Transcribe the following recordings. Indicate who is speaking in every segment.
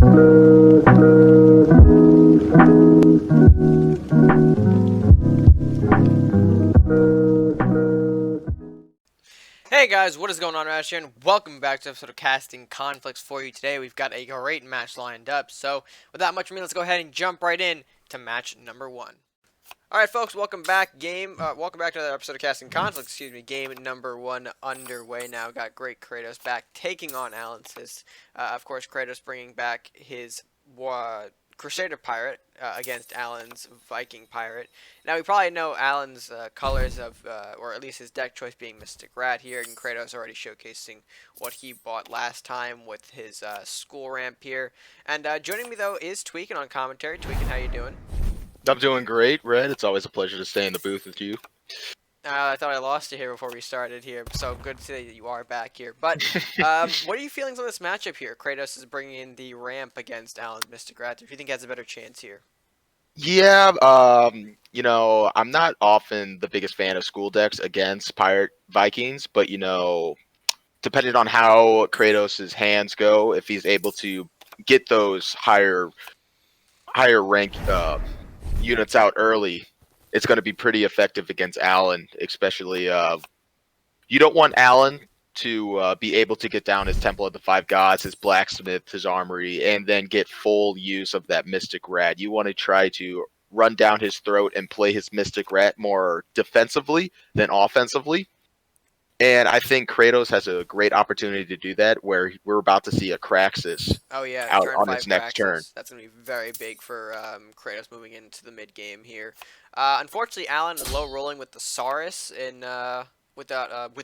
Speaker 1: Hey guys, what is going on, RedMaster, and welcome back to an episode of Casting Conflicts for you today. We've got a great match lined up, so without much ado, let's go ahead and jump right in to match number one. Alright folks, welcome back welcome back to another episode of Casting Conflicts, game number one underway now. Got Great Kratos back, taking on Allensis. Of course, Kratos bringing back his Crusader Pirate against Alan's Viking Pirate. Now, we probably know Alan's colors of, or at least his deck choice being Mystic Rat here, and Kratos already showcasing what he bought last time with his school ramp here. And joining me, though, is Tweakin on commentary. Tweakin, how you doing?
Speaker 2: I'm doing great, Red. It's always a pleasure to stay in the booth with you.
Speaker 1: I thought I lost you here before we started here, so good to see that you are back here. But what are your feelings on this matchup here? Kratos is bringing in the ramp against Alan's Mystic Rat. Do you think he has a better chance here?
Speaker 2: Yeah, I'm not often the biggest fan of school decks against Pirate Vikings, but, depending on how Kratos' hands go, if he's able to get those higher rank units out early, it's going to be pretty effective against Alan, especially you don't want Alan to be able to get down his Temple of the Five Gods, his Blacksmith, his Armory, and then get full use of that Mystic Rat. You want to try to run down his throat and play his Mystic Rat more defensively than offensively. And I think Kratos has a great opportunity to do that, where we're about to see a Kraxis out on his next turn.
Speaker 1: That's going to be very big for Kratos moving into the mid game here. Unfortunately, Alan is low rolling with the Saurus in with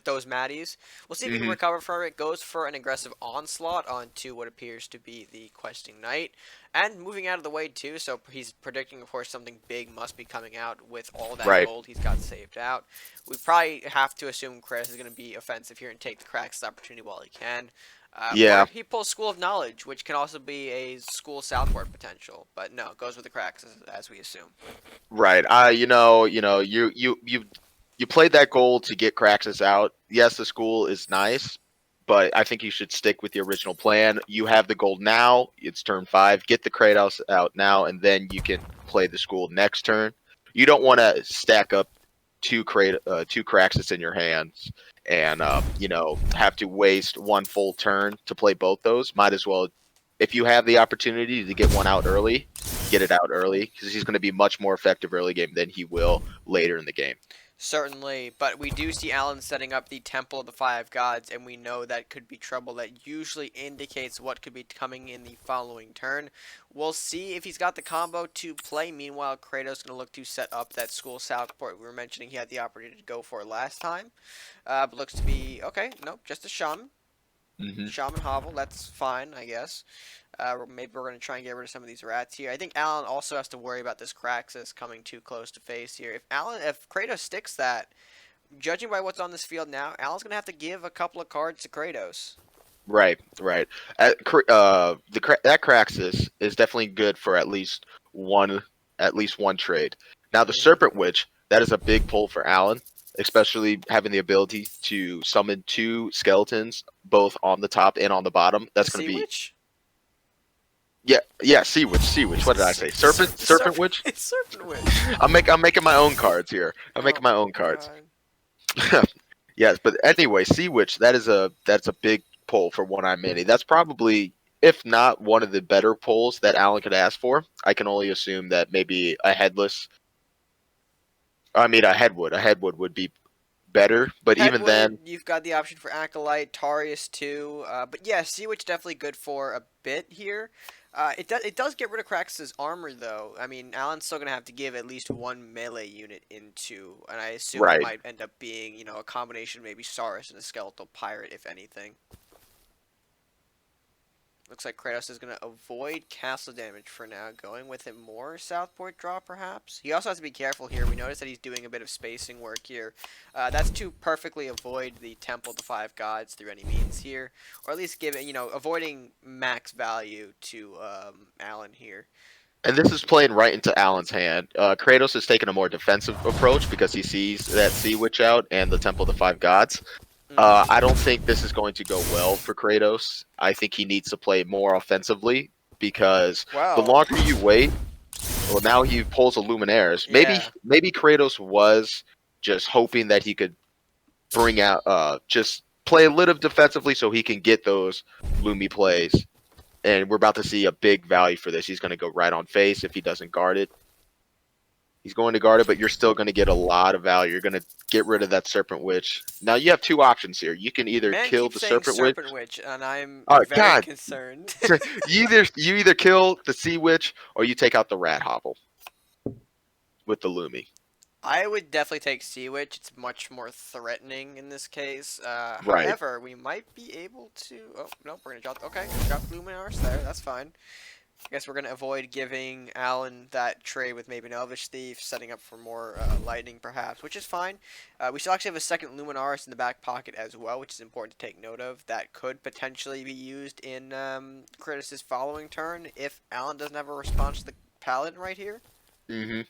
Speaker 1: those Maddies. We'll see if he can recover from it. Goes for an aggressive onslaught onto what appears to be the questing knight, and moving out of the way too. So he's predicting, of course, something big must be coming out with all that gold he's got saved out. We probably have to assume Kratos is going to be offensive here and take the Kraxis opportunity while he can. Or he pulls School of Knowledge, which can also be a School Southport potential, but no, it goes with the Kraxis as we assume.
Speaker 2: Right. You played that goal to get Kraxis out. Yes, the school is nice, but I think you should stick with the original plan. You have the gold now. It's turn 5. Get the Kratos out now, and then you can play the school next turn. You don't want to stack up two Kraxis in your hands and have to waste one full turn to play both those. Might as well, if you have the opportunity to get one out early, get it out early, because he's going to be much more effective early game than he will later in the game.
Speaker 1: Certainly, but we do see Alan setting up the Temple of the Five Gods, and we know that could be trouble. That usually indicates what could be coming in the following turn. We'll see if he's got the combo to play. Meanwhile, Kratos is going to look to set up that School Southport we were mentioning he had the opportunity to go for last time. But looks to be, okay, nope, just a Shaman. Shaman Hovel, that's fine, I guess. Maybe we're going to try and get rid of some of these rats here. I think Alan also has to worry about this Kraxis coming too close to face here. If Kratos sticks that, judging by what's on this field now, Alan's going to have to give a couple of cards to Kratos.
Speaker 2: Right. That Kraxis is definitely good for at least one trade. Now the Serpent Witch, that is a big pull for Alan, especially having the ability to summon 2 skeletons both on the top and on the bottom. That's going to be Sea Witch. What did I say? Serpent Witch?
Speaker 1: It's Serpent Witch.
Speaker 2: I'm making my own cards here. Making my own cards. Yes, but anyway, Sea Witch, that's a big pull for One-Eye Mini. That's probably, if not one of the better pulls that Alan could ask for. I can only assume that maybe a Headwood would be better, but
Speaker 1: Headwood,
Speaker 2: even then,
Speaker 1: you've got the option for Acolyte, Tarius too. But yeah, Sea Witch definitely good for a bit here. It does get rid of Kraxis' armor though. I mean, Alan's still gonna have to give at least one melee unit into, and I assume it might end up being a combination of maybe Saurus and a Skeletal Pirate, if anything. Looks like Kratos is going to avoid castle damage for now, going with a more Southport draw, perhaps. He also has to be careful here. We notice that he's doing a bit of spacing work here. That's to perfectly avoid the Temple of the Five Gods through any means here. Or at least give it, avoiding max value to Alan here.
Speaker 2: And this is playing right into Alan's hand. Kratos is taking a more defensive approach because he sees that Sea Witch out and the Temple of the Five Gods. I don't think this is going to go well for Kratos. I think he needs to play more offensively because the
Speaker 1: Well,
Speaker 2: longer you wait, well, now he pulls a Luminaires.
Speaker 1: yeah.
Speaker 2: Maybe Kratos was just hoping that he could bring out, just play a little defensively so he can get those Lumi plays. And we're about to see a big value for this. He's going to go right on face if he doesn't guard it. He's going to guard it, but you're still going to get a lot of value. You're going to get rid of that Serpent Witch. Now you have two options here. You can either
Speaker 1: Man
Speaker 2: kill
Speaker 1: keeps
Speaker 2: the
Speaker 1: saying
Speaker 2: Serpent Witch.
Speaker 1: Serpent Witch, and I'm
Speaker 2: Oh
Speaker 1: very
Speaker 2: God!
Speaker 1: concerned.
Speaker 2: You either kill the Sea Witch or you take out the Rat Hovel with the Lumi.
Speaker 1: I would definitely take Sea Witch. It's much more threatening in this case.
Speaker 2: Right.
Speaker 1: However, we might be able to. Oh no, we're gonna drop. Okay, drop Luminars there. That's fine. I guess we're gonna avoid giving Allen that trade with maybe an Elvish Thief, setting up for more lightning perhaps, which is fine. We still actually have a second Luminaris in the back pocket as well, which is important to take note of. That could potentially be used in Kratos' following turn if Allen doesn't have a response to the Paladin right here.
Speaker 2: Hmm.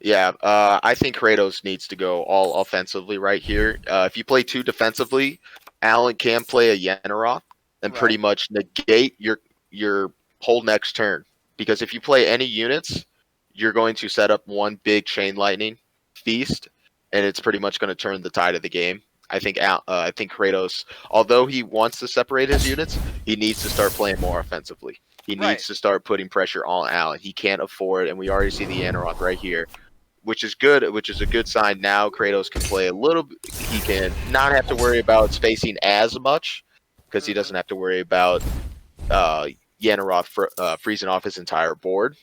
Speaker 2: Yeah, I think Kratos needs to go all offensively right here. If you play too defensively, Allen can play a Yenaroth and pretty
Speaker 1: Right.
Speaker 2: much negate your whole next turn. Because if you play any units, you're going to set up one big chain lightning feast, and it's pretty much going to turn the tide of the game. I think Kratos, although he wants to separate his units, he needs to start playing more offensively. He
Speaker 1: Right.
Speaker 2: needs to start putting pressure on Allen. He can't afford, and we already see the Yenaroth right here, which is good, which is a good sign. Now Kratos can play a little. He can not have to worry about spacing as much because he
Speaker 1: Mm-hmm.
Speaker 2: doesn't have to worry about uh, Yenaroth freezing off his entire board.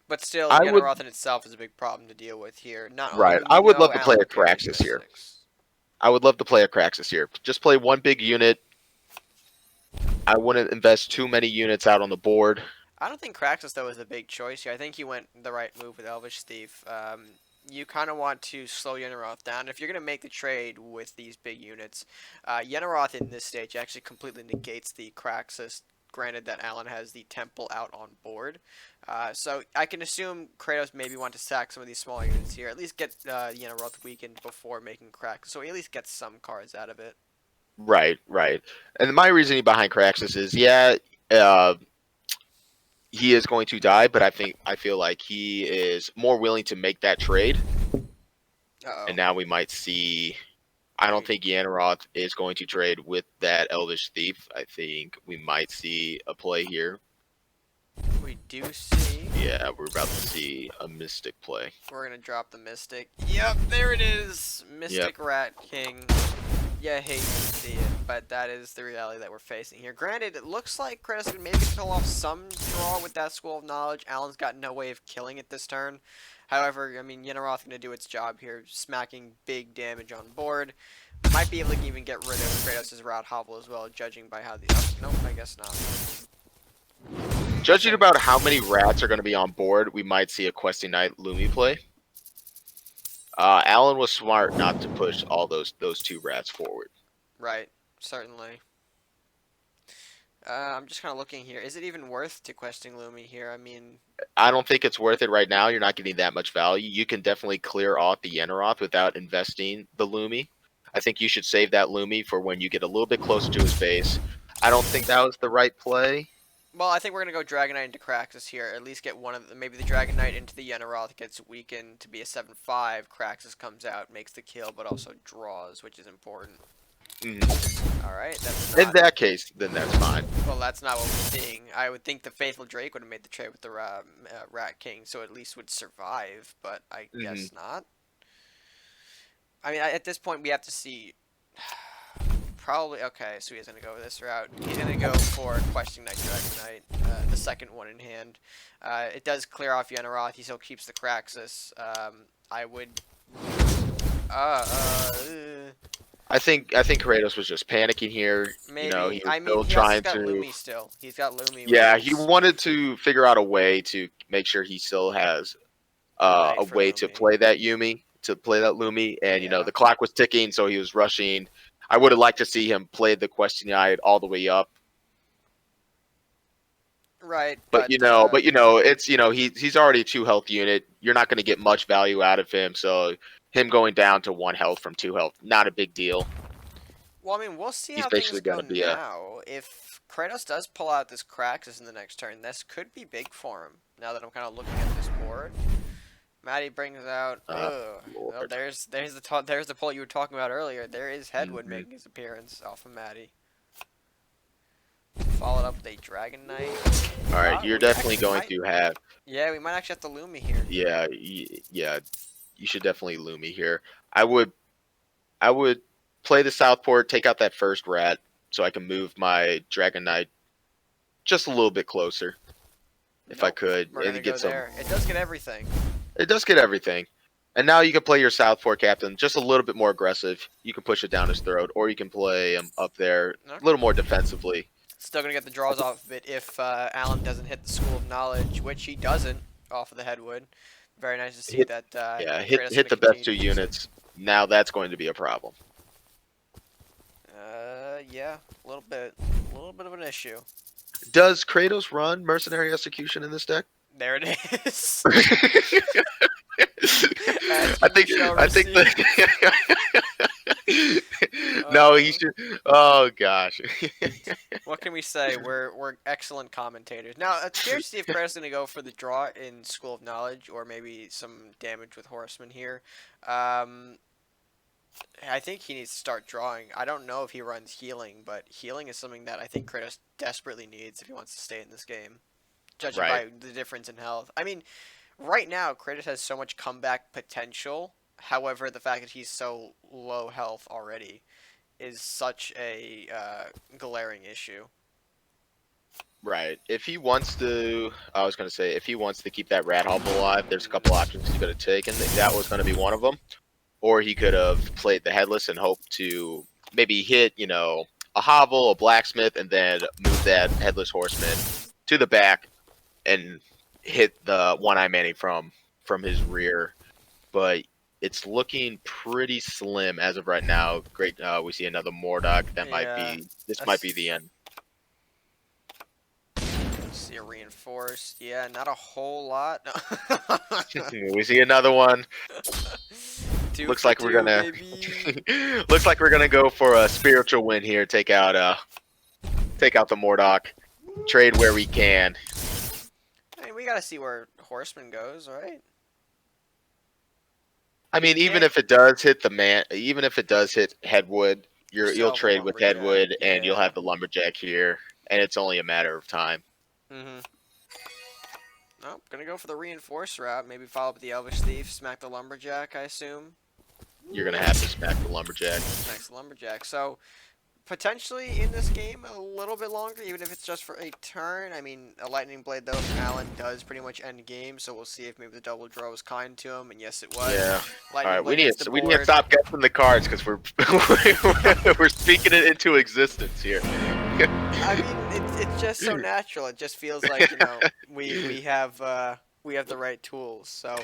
Speaker 1: But still,
Speaker 2: I would
Speaker 1: Yenneroth in itself is a big problem to deal with here. I
Speaker 2: right.
Speaker 1: mean,
Speaker 2: I
Speaker 1: we
Speaker 2: would
Speaker 1: know
Speaker 2: love to play
Speaker 1: Allen
Speaker 2: a
Speaker 1: carries
Speaker 2: Craxus here.
Speaker 1: Mystics.
Speaker 2: I would love to play a Craxus here. Just play one big unit. I wouldn't invest too many units out on the board.
Speaker 1: I don't think Kraxus, though, is a big choice here. I think you went the right move with Elvish Thief. You kind of want to slow Yenneroth down. If you're going to make the trade with these big units, Yenneroth in this stage actually completely negates the Kraxus, granted that Allen has the Temple out on board. So I can assume Kratos maybe want to sack some of these smaller units here, at least get Yenneroth weakened before making Kraxus, so he at least gets some cards out of it.
Speaker 2: Right, right. And my reasoning behind Craxus is, yeah, uh, he is going to die, but I feel like he is more willing to make that trade. And
Speaker 1: Uh-oh.
Speaker 2: now we might see. I don't
Speaker 1: We,
Speaker 2: think Yanneroth is going to trade with that Elvish Thief. I think we might see a play here.
Speaker 1: we do see.
Speaker 2: Yeah, we're about to see a Mystic play.
Speaker 1: We're gonna drop the Mystic. Yep, there it is.
Speaker 2: Yep.
Speaker 1: Mystic Rat King. Yeah, hate to see it, but that is the reality that we're facing here. Granted, it looks like Kratos can maybe pull off some draw with that School of Knowledge. Allen's got no way of killing it this turn. However, I mean, Yenneroth gonna do its job here, smacking big damage on board. Might be able to even get rid of Kratos' Rat Hovel as well, judging by how the. Oh, nope, I guess not.
Speaker 2: Judging about how many rats are going to be on board, we might see a Questing Knight Lumi play. Allen was smart not to push all those two rats forward.
Speaker 1: Right, certainly. I'm just kind of looking here. Is it even worth to questing Lumi here? I mean,
Speaker 2: I don't think it's worth it right now. You're not getting that much value. You can definitely clear off the Yenaroth without investing the Lumi. I think you should save that Lumi for when you get a little bit closer to his base. I don't think that was the right play.
Speaker 1: well, I think we're gonna go Dragon Knight into Craxus here. At least get one of the, maybe the Dragon Knight into the Yenneroth gets weakened to be a 7/5. Craxus comes out, makes the kill, but also draws, which is important.
Speaker 2: Mm.
Speaker 1: All right, that's
Speaker 2: In
Speaker 1: not.
Speaker 2: that case, then that's fine.
Speaker 1: Well, that's not what we're seeing. I would think the Faithful Drake would have made the trade with the Rat King, so at least would survive. But I
Speaker 2: Hmm.
Speaker 1: guess not. I mean, at this point, we have to see. Probably okay. So he's gonna go this route. He's gonna go for Questing Knight, Dragon Knight, the second one in hand. It does clear off Yenneroth. He still keeps the Craxus. I would. Uh, uh,
Speaker 2: I think Kratos was just panicking here. You know, he
Speaker 1: maybe.
Speaker 2: was
Speaker 1: I mean,
Speaker 2: still
Speaker 1: he also
Speaker 2: trying
Speaker 1: got
Speaker 2: to.
Speaker 1: Lumi still. He's got Lumi.
Speaker 2: Yeah,
Speaker 1: Which
Speaker 2: he
Speaker 1: is
Speaker 2: wanted to figure out a way to make sure he still has
Speaker 1: a way
Speaker 2: a
Speaker 1: for
Speaker 2: way to
Speaker 1: Lumi.
Speaker 2: play that Lumi, and you know
Speaker 1: Yeah.
Speaker 2: the clock was ticking, so he was rushing. I would have liked to see him play the Question Guide all the way up,
Speaker 1: Right,
Speaker 2: but
Speaker 1: but
Speaker 2: it's he's already a 2 health unit. You're not going to get much value out of him, so him going down to 1 health from 2 health, not a big deal.
Speaker 1: well, I mean, we'll see
Speaker 2: He's
Speaker 1: how things
Speaker 2: basically going
Speaker 1: go
Speaker 2: to be a
Speaker 1: now. If Kratos does pull out this Kraxus in the next turn, this could be big for him. Now that I'm kind of looking at this board, Maddie brings out. Ugh. Well,
Speaker 2: Lord.
Speaker 1: there's the pull you were talking about earlier. There is Headwood
Speaker 2: Mhm.
Speaker 1: making his appearance off of Maddie. Followed up with a Dragon Knight.
Speaker 2: All right, you're
Speaker 1: We
Speaker 2: definitely
Speaker 1: actually
Speaker 2: going
Speaker 1: might.
Speaker 2: to have.
Speaker 1: Yeah, we might actually have to Lumi here.
Speaker 2: Yeah, yeah. You should definitely Lumi here. I would play the Southport, take out that first rat, so I can move my Dragon Knight just a little bit closer, if I
Speaker 1: Nope.
Speaker 2: could,
Speaker 1: We're
Speaker 2: and
Speaker 1: gonna go
Speaker 2: get some.
Speaker 1: there. It does get everything.
Speaker 2: It does get everything. And now you can play your Southport captain just a little bit more aggressive. You can push it down his throat, or you can play him up there a
Speaker 1: Okay.
Speaker 2: little more defensively.
Speaker 1: Still gonna get the draws off of it if Allen doesn't hit the School of Knowledge, which he doesn't off of the Headwood. Very nice to see
Speaker 2: Hit,
Speaker 1: that
Speaker 2: yeah,
Speaker 1: Kratos
Speaker 2: hit
Speaker 1: gonna
Speaker 2: the best
Speaker 1: continue
Speaker 2: two
Speaker 1: to use it.
Speaker 2: units. Now that's going to be a problem.
Speaker 1: Yeah, a little bit of an issue.
Speaker 2: Does Kratos run Mercenary Execution in this deck?
Speaker 1: There it is.
Speaker 2: I
Speaker 1: Asking you
Speaker 2: think
Speaker 1: shall
Speaker 2: I think
Speaker 1: receive.
Speaker 2: no, he
Speaker 1: Uh,
Speaker 2: should. Oh gosh.
Speaker 1: what can we say? We're excellent commentators. Now, it's curious to see if Kratos is gonna go for the draw in School of Knowledge or maybe some damage with Horseman here. Um, I think he needs to start drawing. I don't know if he runs healing, but healing is something that I think Kratos desperately needs if he wants to stay in this game, judging
Speaker 2: Right.
Speaker 1: by the difference in health. I mean, right now, Kratos has so much comeback potential. However, the fact that he's so low health already is such a glaring issue.
Speaker 2: Right. If he wants to, I was going to say, if he wants to keep that rat hovel alive, there's a couple options he could have taken. That was going to be one of them. Or he could have played the headless and hoped to maybe hit, a hovel, a blacksmith, and then move that headless horseman to the back and hit the one-eye Manny from his rear. But it's looking pretty slim as of right now. Great, we see another Mordok.
Speaker 1: Yeah,
Speaker 2: This might be
Speaker 1: that's
Speaker 2: the end.
Speaker 1: see a reinforced. Yeah, not a whole lot.
Speaker 2: We see another one.
Speaker 1: Two
Speaker 2: Looks
Speaker 1: for
Speaker 2: like we're
Speaker 1: two,
Speaker 2: gonna
Speaker 1: baby.
Speaker 2: looks like we're gonna go for a spiritual win here. Take out the Mordok. Trade where we can.
Speaker 1: I mean, we gotta see where Horseman goes, right?
Speaker 2: I mean,
Speaker 1: You
Speaker 2: even
Speaker 1: can't.
Speaker 2: if it does hit the man, even if it does hit Headwood,
Speaker 1: You still
Speaker 2: you'll
Speaker 1: have a
Speaker 2: trade with
Speaker 1: lumberjack.
Speaker 2: Headwood, and you'll
Speaker 1: Yeah.
Speaker 2: have the lumberjack here, and it's only a matter of time.
Speaker 1: Mhm. Nope. Gonna go for the reinforced route. Maybe follow up with the Elvish Thief. Smack the lumberjack. I assume.
Speaker 2: You're gonna have to smack the lumberjack.
Speaker 1: Smacks the lumberjack. So potentially in this game a little bit longer, even if it's just for a turn. I mean, a lightning blade though from Allen does pretty much end game, so we'll see if maybe the double draw was kind to him, and yes, it was.
Speaker 2: Yeah. All
Speaker 1: Lightning
Speaker 2: right,
Speaker 1: blade hits the
Speaker 2: we need to
Speaker 1: board.
Speaker 2: stop guessing the cards because we're we're speaking it into existence here.
Speaker 1: I mean, it's just so natural. It just feels like we have the right tools. So,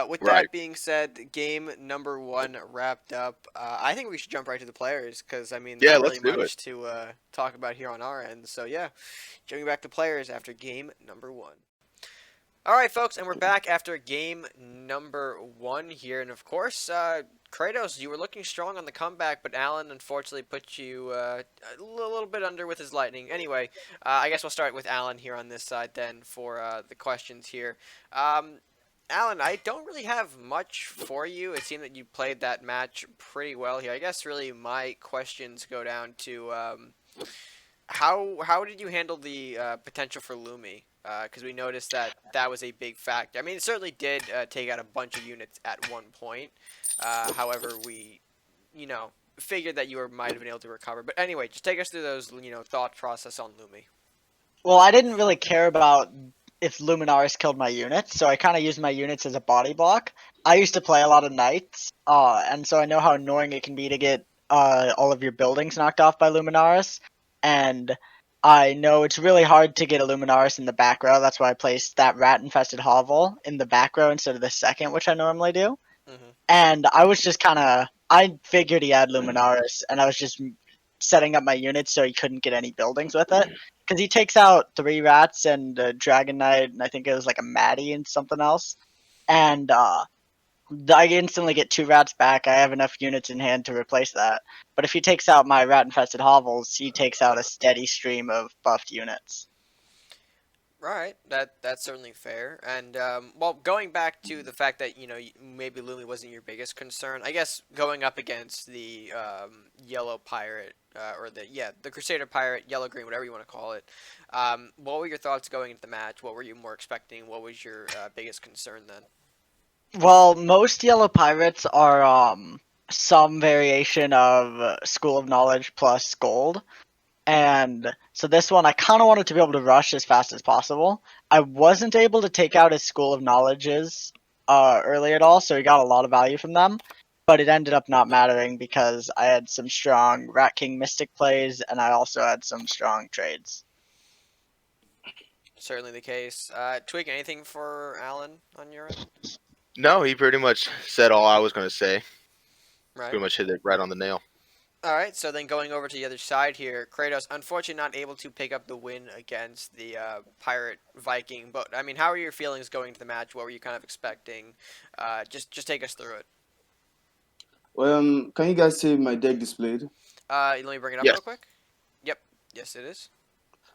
Speaker 1: with
Speaker 2: Right.
Speaker 1: that being said, game number one wrapped up. I think we should jump right to the players because I mean, there's
Speaker 2: Yeah,
Speaker 1: not
Speaker 2: let's
Speaker 1: really
Speaker 2: do it.
Speaker 1: much to talk about here on our end. So yeah, jumping back to players after game number one. All right, folks, and we're back after game number one here, and of course, Kratos, you were looking strong on the comeback, but Allen unfortunately put you a little bit under with his lightning. Anyway, I guess we'll start with Allen here on this side then for the questions here. Alan, I don't really have much for you. It seemed that you played that match pretty well here. I guess really my questions go down to how did you handle the potential for Lumi? Because we noticed that that was a big factor. I mean, it certainly did take out a bunch of units at one point. However, we, figured that might have been able to recover. But anyway, just take us through those, thought process on Lumi.
Speaker 3: Well, I didn't really care about if Luminaris killed my units, so I kind of used my units as a body block. I used to play a lot of knights, and so I know how annoying it can be to get all of your buildings knocked off by Luminaris, and I know it's really hard to get a Luminaris in the back row. That's why I placed that rat-infested hovel in the back row instead of the second, which I normally do.
Speaker 1: Mm-hmm.
Speaker 3: And I was just I figured he had Luminaris, and I was just setting up my units so he couldn't get any buildings with it. Because he takes out 3 rats and a Dragon Knight, and I think it was like a Maddie and something else. And I instantly get 2 rats back. I have enough units in hand to replace that. But if he takes out my rat-infested hovels, he takes out a steady stream of buffed units.
Speaker 1: Right, that's certainly fair. And well, going back to the fact that maybe Lumi wasn't your biggest concern. I guess going up against the yellow pirate or the Crusader pirate, yellow green, whatever you want to call it. What were your thoughts going into the match? What were you more expecting? What was your biggest concern then?
Speaker 3: Well, most yellow pirates are some variation of School of Knowledge plus gold. And so this one, I kind of wanted to be able to rush as fast as possible. I wasn't able to take out his School of Knowledges early at all, so he got a lot of value from them. But it ended up not mattering because I had some strong Rat King Mystic plays, and I also had some strong trades.
Speaker 1: Certainly the case. Twig, anything for Alan on your end?
Speaker 2: No, he pretty much said all I was going to say.
Speaker 1: Right.
Speaker 2: Pretty much hit it right on the nail.
Speaker 1: All right, so then going over to the other side here, Kratos unfortunately not able to pick up the win against the pirate Viking. But I mean, how are your feelings going to the match? What were you kind of expecting? Just take us through it.
Speaker 4: Can you guys see my deck displayed?
Speaker 1: Let me bring it up
Speaker 2: Yes.
Speaker 1: real quick. Yep, yes it is.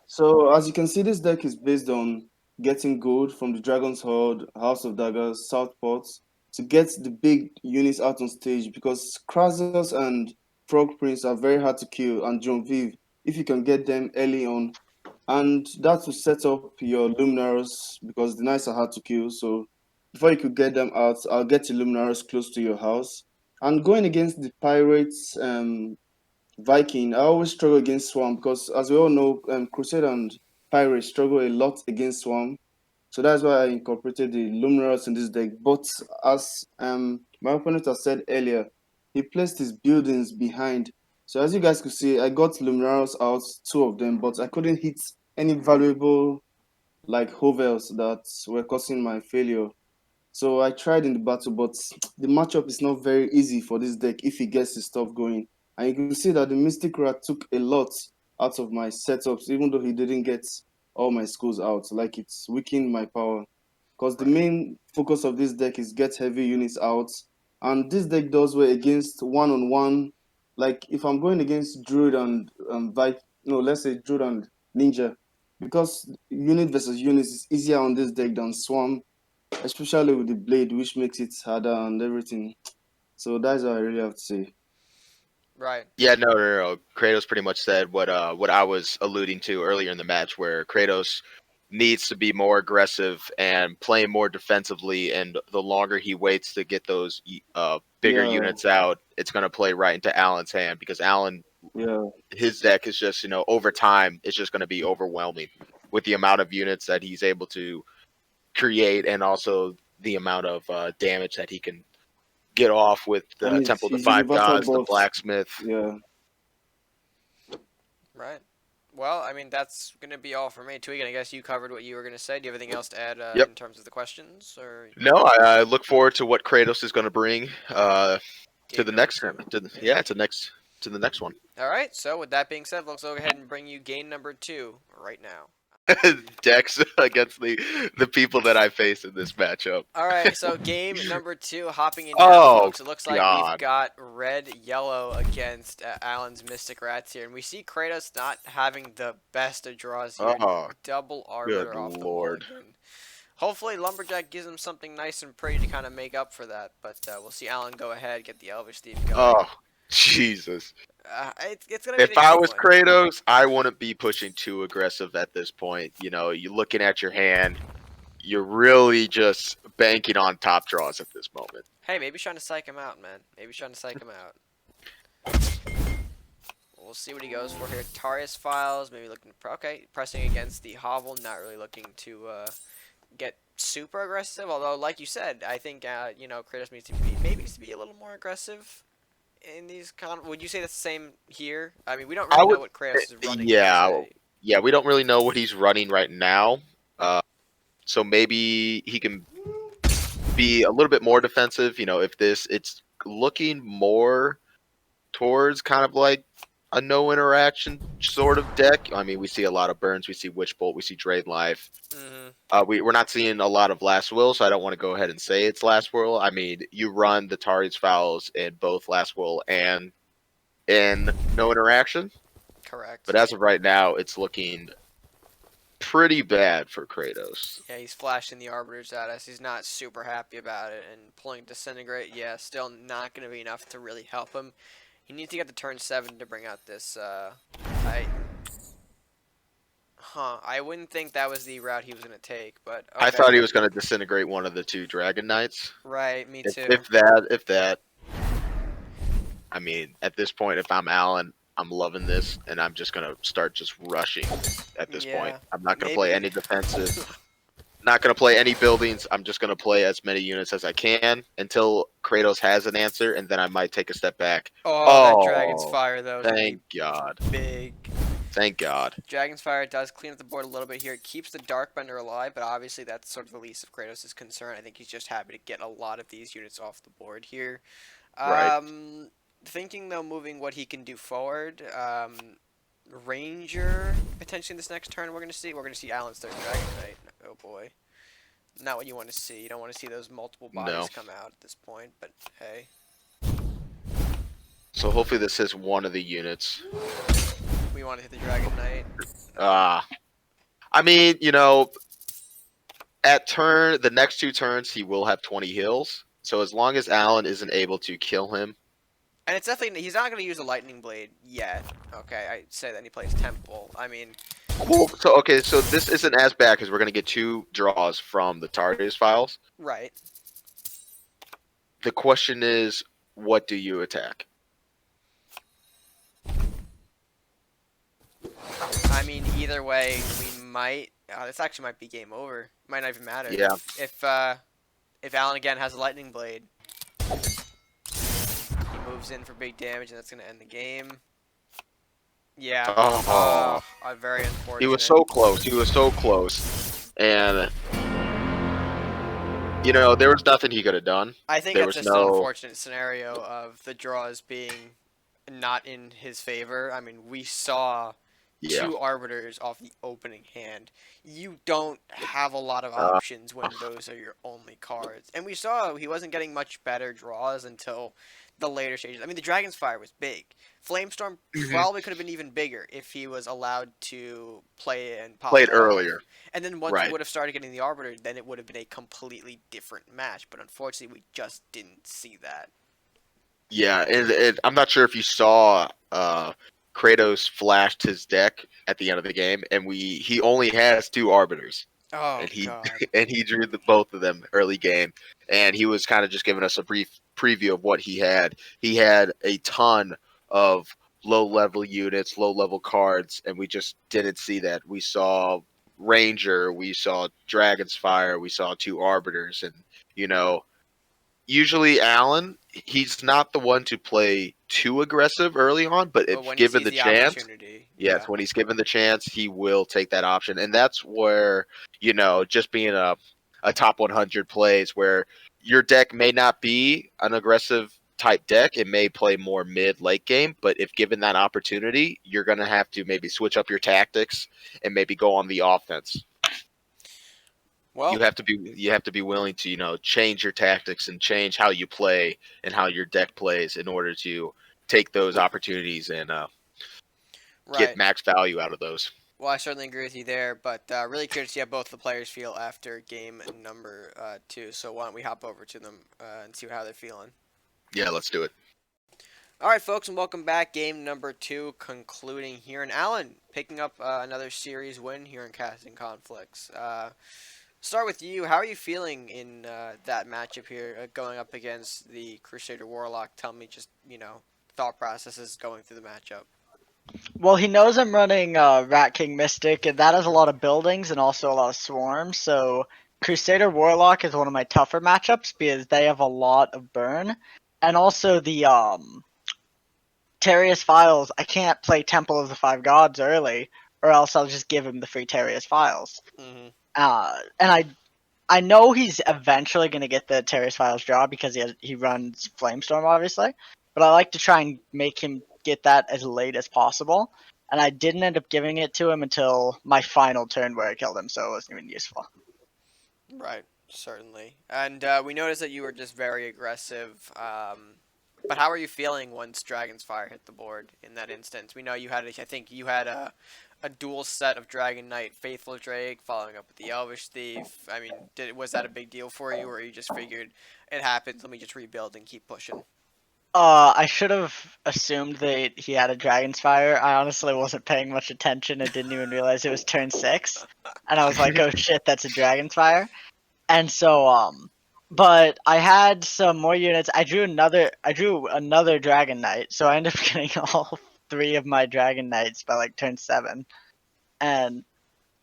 Speaker 4: So as you can see, this deck is based on getting gold from the Dragon's Horde, House of Daggers, Southports to get the big units out on stage because Kratos and Frog Prince are very hard to kill and John Viv if you can get them early on. And that will set up your Luminaros because the knights are hard to kill. So before you could get them out, I'll get your Luminaros close to your house. And going against the pirates, Viking, I always struggle against Swarm because, as we all know, Crusade and Pirates struggle a lot against Swarm. So that's why I incorporated the Luminous in this deck. But as my opponent has said earlier, he placed his buildings behind. So as you guys could see, I got Luminous out, 2 of them, but I couldn't hit any valuable like hovels that were causing my failure. So I tried in the battle, but the matchup is not very easy for this deck if he gets his stuff going. And you can see that the Mystic Rat took a lot out of my setups, even though he didn't get all my schools out. Like it's weakened my power. Because the
Speaker 1: Right.
Speaker 4: main focus of this deck is get heavy units out. And this deck does well against one-on-one. Like if I'm going against Druid and let's say Druid and Ninja. Because unit versus unit is easier on this deck than Swarm, especially with the blade, which makes it harder and everything. So that's what I really have to say.
Speaker 1: Right.
Speaker 2: Yeah, no. Kratos pretty much said what I was alluding to earlier in the match, where Kratos needs to be more aggressive and play more defensively. And the longer he waits to get those bigger
Speaker 4: Yeah,
Speaker 2: units out, it's going to play right into Allen's hand because Allen,
Speaker 4: yeah.
Speaker 2: his deck is just over time, it's just going to be overwhelming with the amount of units that he's able to create and also the amount of damage that he can get off with
Speaker 4: And
Speaker 2: the
Speaker 4: his,
Speaker 2: Temple
Speaker 4: his
Speaker 2: Defied
Speaker 4: universal
Speaker 2: Gods, the
Speaker 4: buffs.
Speaker 2: Blacksmith.
Speaker 4: Yeah.
Speaker 1: Right. Well, I mean that's gonna be all for me. Twig, I guess you covered what you were gonna say. Do you have anything else to add
Speaker 2: Yep.
Speaker 1: in terms of the questions or
Speaker 2: No, I look forward to what Kratos is going to bring to
Speaker 1: game
Speaker 2: the
Speaker 1: number
Speaker 2: next,
Speaker 1: two?
Speaker 2: to the next one.
Speaker 1: All right. So with that being said, let's go ahead and bring you game number 2 right now.
Speaker 2: Dex against the people that I face in this matchup.
Speaker 1: All right, so game number 2, hopping in here,
Speaker 2: Oh
Speaker 1: folks. It looks like we've
Speaker 2: God.
Speaker 1: got red yellow against Alan's Mystic Rats here, and we see Kratos not having the best of draws here.
Speaker 2: Oh,
Speaker 1: Double
Speaker 2: good
Speaker 1: arbiter off the
Speaker 2: Lord.
Speaker 1: mulligan. Hopefully, Lumberjack gives him something nice and pretty to kind of make up for that. But we'll see Alan go ahead, get the Elvish Thief going.
Speaker 2: Oh, Jesus.
Speaker 1: It's gonna be an
Speaker 2: If I
Speaker 1: interesting
Speaker 2: was
Speaker 1: one.
Speaker 2: Kratos, I wouldn't be pushing too aggressive at this point. You're looking at your hand. You're really just banking on top draws at this moment.
Speaker 1: Hey, maybe he's trying to psych him out, man. Maybe he's trying to psych him out. We'll see what he goes for here. Tarius Files, maybe looking okay, pressing against the Hovel, not really looking to get super aggressive. Although, like you said, I think Kratos needs to be a little more aggressive in these would you say that's the same here? I mean, we don't
Speaker 2: I
Speaker 1: really
Speaker 2: would,
Speaker 1: know what Kratos is running.
Speaker 2: yeah, yeah. We don't really know what he's running right now. So maybe he can be a little bit more defensive. If it's looking more towards kind of like a no interaction sort of deck. I mean, we see a lot of burns, we see Witch Bolt, we see Drain Life. We're not seeing a lot of Last Will, so I don't want to go ahead and say it's Last Will. I mean, you run the Tari's Fouls in both Last Will and in no interaction,
Speaker 1: Correct.
Speaker 2: but as of right now, it's looking pretty bad for Kratos.
Speaker 1: Yeah, he's flashing the Arbiters at us. He's not super happy about it. And pulling Disintegrate, yeah, still not going to be enough to really help him. He needs to get to turn 7 to bring out this, I wouldn't think that was the route he was going to take, but okay.
Speaker 2: I thought he was going to disintegrate one of the 2 Dragon Knights.
Speaker 1: Right, me too.
Speaker 2: If that. I mean, at this point, if I'm Allen, I'm loving this, and I'm just going to start just rushing at this point. I'm not going to play any defensive. Not going to play any buildings. I'm just going to play as many units as I can until Kratos has an answer, and then I might take a step back.
Speaker 1: That Dragon's Fire, though.
Speaker 2: Thank God.
Speaker 1: Big.
Speaker 2: Thank God.
Speaker 1: Dragon's Fire does clean up the board a little bit here. It keeps the Darkbender alive, but obviously that's sort of the least of Kratos' concern. I think he's just happy to get a lot of these units off the board here.
Speaker 2: Right.
Speaker 1: Thinking, though, moving what he can do forward. Ranger, potentially in this next turn, we're going to see. We're going to see Allen's third Dragon Knight. Oh, boy. Not what you want to see. You don't want to see those multiple bodies come out at this point, but hey.
Speaker 2: So hopefully this is one of the units.
Speaker 1: We want to hit the Dragon Knight.
Speaker 2: I mean, at the next 2 turns, he will have 20 heals. So as long as Allen isn't able to kill him.
Speaker 1: And it's definitely, he's not going to use a Lightning Blade yet. Okay, I say that he plays Temple. I mean...
Speaker 2: Cool. So this isn't as bad because we're going to get 2 draws from the Tartarus Files.
Speaker 1: Right.
Speaker 2: The question is, what do you attack?
Speaker 1: I mean, either way, we might... this actually might be game over. Might not even matter.
Speaker 2: Yeah.
Speaker 1: If Allen again has a Lightning Blade, he moves in for big damage, and that's going to end the game. Yeah. Very unfortunate.
Speaker 2: He was so close. He was so close. And, there was nothing he could have done.
Speaker 1: I think that's just an unfortunate scenario of the draws being not in his favor. I mean, we saw 2 Arbiters off the opening hand. You don't have a lot of options when those are your only cards. And we saw he wasn't getting much better draws until the later stages. I mean, the Dragon's Fire was big. Flamestorm probably could have been even bigger if he was allowed to play it and
Speaker 2: play it earlier.
Speaker 1: And then once he would have started getting the Arbiter, then it would have been a completely different match. But unfortunately, we just didn't see that. Yeah,
Speaker 2: I'm not sure if you saw Kratos flashed his deck at the end of the game, and he only has 2 Arbiters.
Speaker 1: Oh,
Speaker 2: and
Speaker 1: God.
Speaker 2: And he drew both of them early game, and he was kind of just giving us a brief preview of what he had. He had a ton of low-level units, low-level cards, and we just didn't see that. We saw Ranger, we saw Dragon's Fire, we saw 2 Arbiters, and, usually Allen, he's not the one to play too aggressive early on, but if given the chance, yes, when he's given the chance, he will take that option. And that's where, just being a top 100 plays where your deck may not be an aggressive type deck. It may play more mid-late game, but if given that opportunity, you're going to have to maybe switch up your tactics and maybe go on the offense. Well, you have to be willing to, change your tactics and change how you play and how your deck plays in order to take those opportunities and get max value out of those.
Speaker 1: Well, I certainly agree with you there, but really curious to see how both the players feel after game number 2. So why don't we hop over to them and see how they're feeling?
Speaker 2: Yeah, let's do it.
Speaker 1: All right, folks, and welcome back. Game number 2 concluding here. And Allen picking up another series win here in Casting Conflicts. Start with you. How are you feeling in that matchup here, going up against the Crusader Warlock? Tell me just, thought processes going through the matchup.
Speaker 3: Well, he knows I'm running Rat King Mystic, and that has a lot of buildings and also a lot of swarms, so Crusader Warlock is one of my tougher matchups because they have a lot of burn. And also the Terrius Files, I can't play Temple of the 5 Gods early, or else I'll just give him the free Terrius Files.
Speaker 1: Mm-hmm.
Speaker 3: And I know he's eventually going to get the Terrius Files draw because he runs Flamestorm, obviously. But I like to try and make him get that as late as possible. And I didn't end up giving it to him until my final turn where I killed him, so it wasn't even useful.
Speaker 1: Right, certainly. And we noticed that you were just very aggressive. But how are you feeling once Dragon's Fire hit the board in that instance? We know you had, I think you had a dual set of Dragon Knight Faithful Drake following up with the Elvish Thief. I mean, was that a big deal for you, or you just figured it happens, let me just rebuild and keep pushing?
Speaker 3: I should have assumed that he had a Dragon's Fire. I honestly wasn't paying much attention and didn't even realize it was turn 6. And I was like, oh shit, that's a Dragon's Fire. And so, but I had some more units. I drew another Dragon Knight, so I ended up getting all 3 of my Dragon Knights by like turn 7. And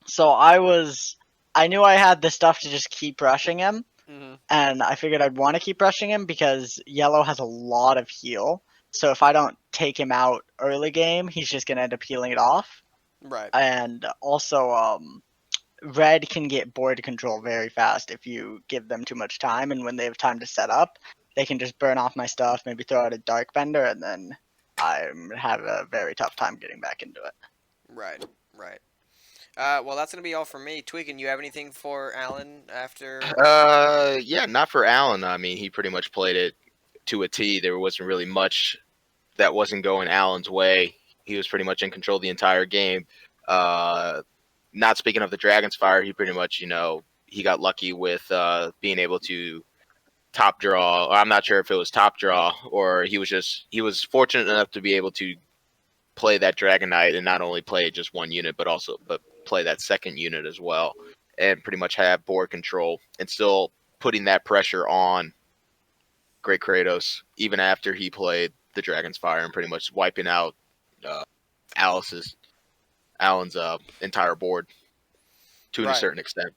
Speaker 3: so I knew I had the stuff to just keep rushing him.
Speaker 1: Mm-hmm.
Speaker 3: And I figured I'd want to keep rushing him because yellow has a lot of heal. So if I don't take him out early game, he's just gonna end up healing it off.
Speaker 1: Right.
Speaker 3: And also, red can get board control very fast if you give them too much time. And when they have time to set up, they can just burn off my stuff, maybe throw out a dark bender, and then I have a very tough time getting back into it.
Speaker 1: Right. Right. Well, that's gonna be all for me. Tweakin, you have anything for Alan after?
Speaker 2: Yeah, not for Allen. I mean, he pretty much played it to a T. There wasn't really much that wasn't going Allen's way. He was pretty much in control the entire game. Not speaking of the Dragon's Fire, he pretty much, he got lucky with being able to top draw. I'm not sure if it was top draw or he was fortunate enough to be able to play that Dragon Knight and not only play just one unit, but play that second unit as well, and pretty much have board control and still putting that pressure on Great Kratos even after he played the Dragon's Fire and pretty much wiping out Allen's entire board to a
Speaker 1: Right.
Speaker 2: certain extent.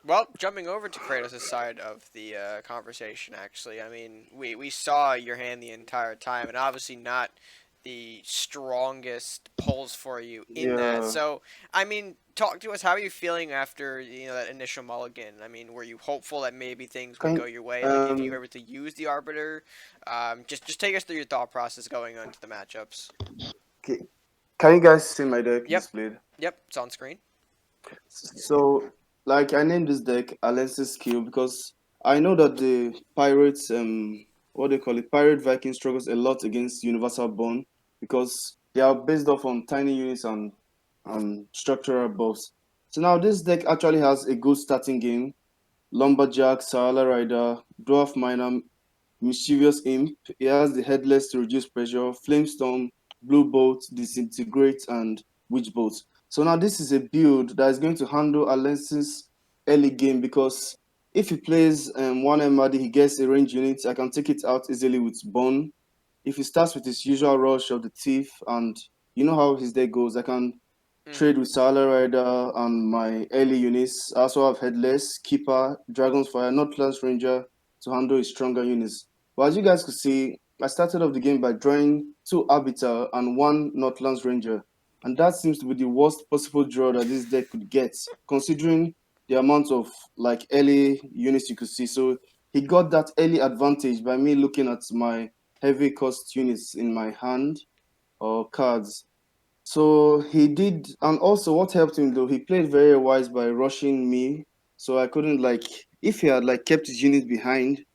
Speaker 1: Well, jumping over to Kratos' side of the conversation, actually, I mean, we saw your hand the entire time, and obviously not the strongest pulls for you in that.
Speaker 4: Yeah.
Speaker 1: So, I mean, talk to us. How are you feeling after that initial mulligan? I mean, were you hopeful that maybe things would go
Speaker 4: Can
Speaker 1: your way? Like if you were able to use the Arbiter, just take us through your thought process going on to the matchups.
Speaker 4: ca- can you guys see my deck
Speaker 1: Yep.
Speaker 4: displayed?
Speaker 1: Yep, it's on screen.
Speaker 4: So, like, I named this deck Allensis Skill because I know that the pirates, what they call it, pirate Viking struggles a lot against Universal Bond because they are based off on tiny units and structural buffs. So now this deck actually has a good starting game. Lumberjack, Sarala Rider, Dwarf Miner, Mischievous Imp. He has the Headless to reduce pressure, Flamestorm, Blue Bolt, Disintegrate, and Witch Bolt. So now this is a build that is going to handle Allensis early game because if he plays one MRD, he gets a range unit. I can take it out easily with Bone. If he starts with his usual rush of the Thief, and you know how his deck goes, I can trade with Salar Rider and my early units. I also have Headless, Keeper, Dragon's Fire, Northlands Ranger to handle his stronger units. But as you guys could see, I started off the game by drawing 2 Arbiter and 1 Northlands Ranger. And that seems to be the worst possible draw that this deck could get, considering the amount of like early units you could see. So he got that early advantage by me looking at my heavy cost units in my hand or cards. So he did, and also what helped him though, he played very wise by rushing me. So I couldn't like, if he had like kept his unit behind,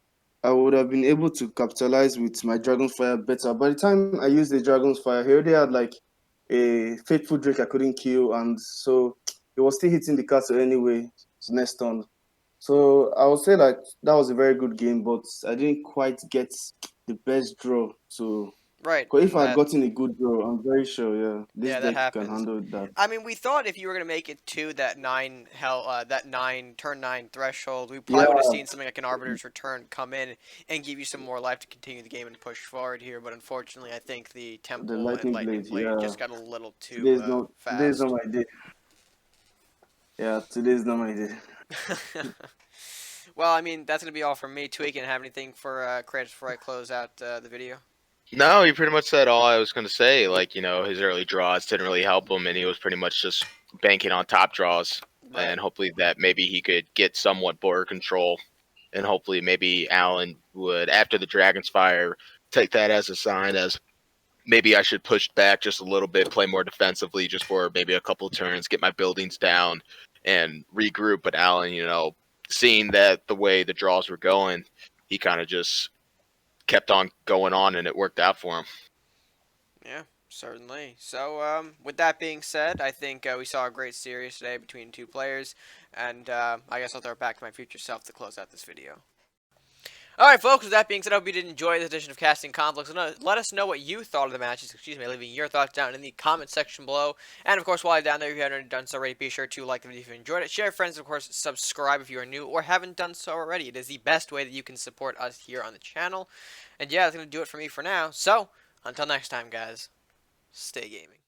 Speaker 4: I would have been able to capitalize with my Dragon's Fire better. By the time I used the Dragon's Fire, he already had like a Faithful Drake I couldn't kill, and so he was still hitting the castle anyway. Next turn. So I would say like that was a very good game, but I didn't quite get the best draw. So
Speaker 1: Right,
Speaker 4: 'cause if
Speaker 1: and
Speaker 4: I had
Speaker 1: that
Speaker 4: gotten a good draw, I'm very sure, yeah, this
Speaker 1: yeah, that
Speaker 4: deck can
Speaker 1: happens.
Speaker 4: handle that.
Speaker 1: I mean, we thought if you were gonna make it to that 9 threshold, we probably would have
Speaker 4: Yeah,
Speaker 1: seen something like an Arbiter's Return come in and give you some more life to continue the game and push forward here. But unfortunately, I think the
Speaker 4: the
Speaker 1: Temple and
Speaker 4: Lightning
Speaker 1: Lightning
Speaker 4: Blade.
Speaker 1: Blade
Speaker 4: Yeah,
Speaker 1: just got a little too
Speaker 4: today's not
Speaker 1: fast.
Speaker 4: my day. Yeah, today's not my day.
Speaker 1: Well, I mean, that's gonna be all from me. Tweaking, have anything for Kratos before I close out the video?
Speaker 2: No, he pretty much said all I was going to say. Like, his early draws didn't really help him, and he was pretty much just banking on top draws.
Speaker 1: Right.
Speaker 2: And hopefully that maybe he could get somewhat border control. And hopefully maybe Allen would, after the Dragon's Fire, take that as a sign as maybe I should push back just a little bit, play more defensively just for maybe a couple of turns, get my buildings down and regroup. But Allen, seeing that the way the draws were going, he kind of just kept on going on and it worked out for him.
Speaker 1: Yeah, certainly. So, with that being said, I think we saw a great series today between two players, and I guess I'll throw it back to my future self to close out this video. Alright folks, with that being said, I hope you did enjoy this edition of Casting Conflicts. Let us know what you thought of the matches, leaving your thoughts down in the comment section below. And of course, while you're down there, if you haven't done so already, be sure to like the video if you enjoyed it, share with friends, and of course, subscribe if you are new or haven't done so already. It is the best way that you can support us here on the channel. And yeah, that's going to do it for me for now. So, until next time guys, stay gaming.